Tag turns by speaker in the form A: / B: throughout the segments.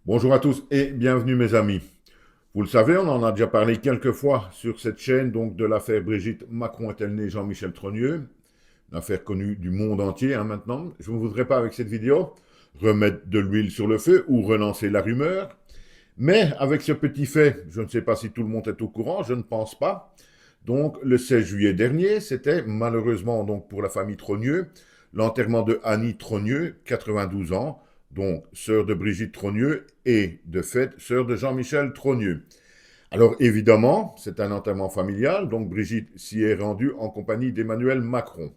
A: Bonjour à tous et bienvenue mes amis. Vous le savez, on en a déjà parlé quelques fois sur cette chaîne donc de l'affaire Brigitte Macron est-elle née Jean-Michel Trogneux, une affaire connue du monde entier maintenant. Je ne voudrais pas avec cette vidéo remettre de l'huile sur le feu ou relancer la rumeur, mais avec ce petit fait, je ne sais pas si tout le monde est au courant, je ne pense pas. Donc le 16 juillet dernier, c'était malheureusement donc pour la famille Trogneux, l'enterrement de Annie Trogneux, 92 ans, donc sœur de Brigitte Trogneux et de fait sœur de Jean-Michel Trogneux. Alors évidemment, c'est un enterrement familial, donc Brigitte s'y est rendue en compagnie d'Emmanuel Macron.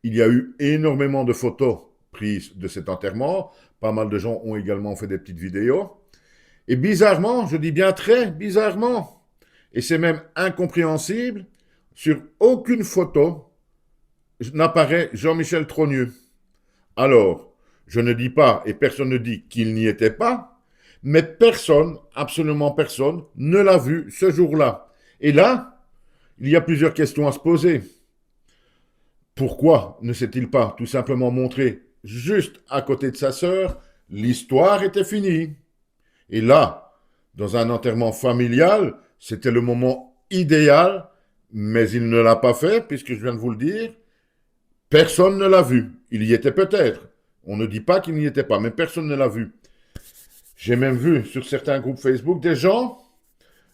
A: Il y a eu énormément de photos prises de cet enterrement, pas mal de gens ont également fait des petites vidéos. Et bizarrement, je dis bien très bizarrement, et c'est même incompréhensible, sur aucune photo n'apparaît Jean-Michel Trogneux. Alors, je ne dis pas, et personne ne dit qu'il n'y était pas, mais personne, absolument personne, ne l'a vu ce jour-là. Et là, il y a plusieurs questions à se poser. Pourquoi ne s'est-il pas tout simplement montré juste à côté de sa sœur? L'histoire était finie. Et là, dans un enterrement familial, c'était le moment idéal, mais il ne l'a pas fait, puisque je viens de vous le dire. Personne ne l'a vu. Il y était peut-être. On ne dit pas qu'il n'y était pas, mais personne ne l'a vu. J'ai même vu sur certains groupes Facebook des gens,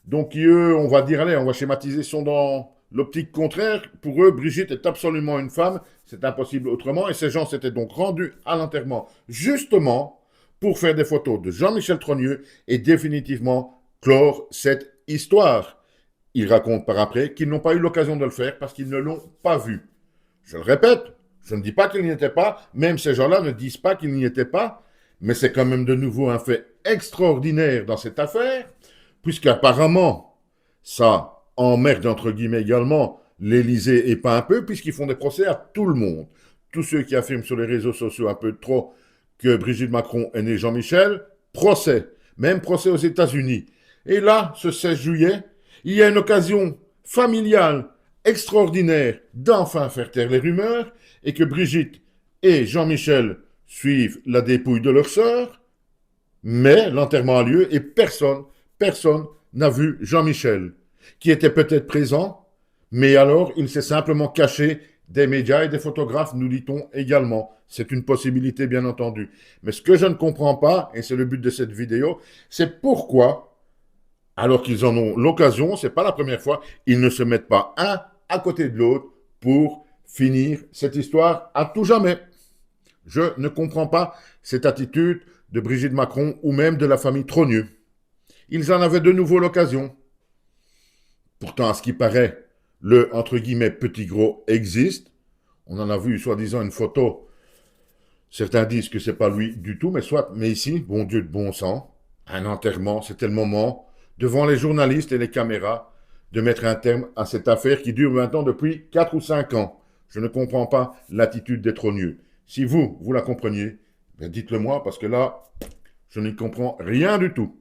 A: donc qui eux, on va dire, allez, on va schématiser, sont dans l'optique contraire. Pour eux, Brigitte est absolument une femme, c'est impossible autrement. Et ces gens s'étaient donc rendus à l'enterrement, justement, pour faire des photos de Jean-Michel Trogneux et définitivement clore cette histoire. Ils racontent par après qu'ils n'ont pas eu l'occasion de le faire parce qu'ils ne l'ont pas vu. Je le répète, je ne dis pas qu'il n'y était pas, même ces gens-là ne disent pas qu'il n'y était pas, mais c'est quand même de nouveau un fait extraordinaire dans cette affaire, puisqu'apparemment, ça emmerde entre guillemets également l'Élysée et pas un peu, puisqu'ils font des procès à tout le monde. Tous ceux qui affirment sur les réseaux sociaux un peu trop que Brigitte Macron est née Jean-Michel, procès, même procès aux États-Unis. Et là, ce 16 juillet, il y a une occasion familiale extraordinaire d'enfin faire taire les rumeurs et que Brigitte et Jean-Michel suivent la dépouille de leur sœur, mais l'enterrement a lieu et personne n'a vu Jean-Michel, qui était peut-être présent, mais alors il s'est simplement caché des médias et des photographes, nous dit-on également. C'est une possibilité, bien entendu. Mais ce que je ne comprends pas, et c'est le but de cette vidéo, c'est pourquoi, alors qu'ils en ont l'occasion, c'est pas la première fois, ils ne se mettent pas un à côté de l'autre pour finir cette histoire à tout jamais. Je ne comprends pas cette attitude de Brigitte Macron ou même de la famille Trogneux. Ils en avaient de nouveau l'occasion. Pourtant, à ce qui paraît, le entre guillemets petit gros existe. On en a vu soi-disant une photo. Certains disent que c'est pas lui du tout, mais soit. Mais ici, bon Dieu de bon sang, un enterrement, c'était le moment, devant les journalistes et les caméras, de mettre un terme à cette affaire qui dure maintenant depuis 4 ou 5 ans. Je ne comprends pas l'attitude des Trogneux. Si vous la compreniez, ben dites-le moi, parce que là, je n'y comprends rien du tout.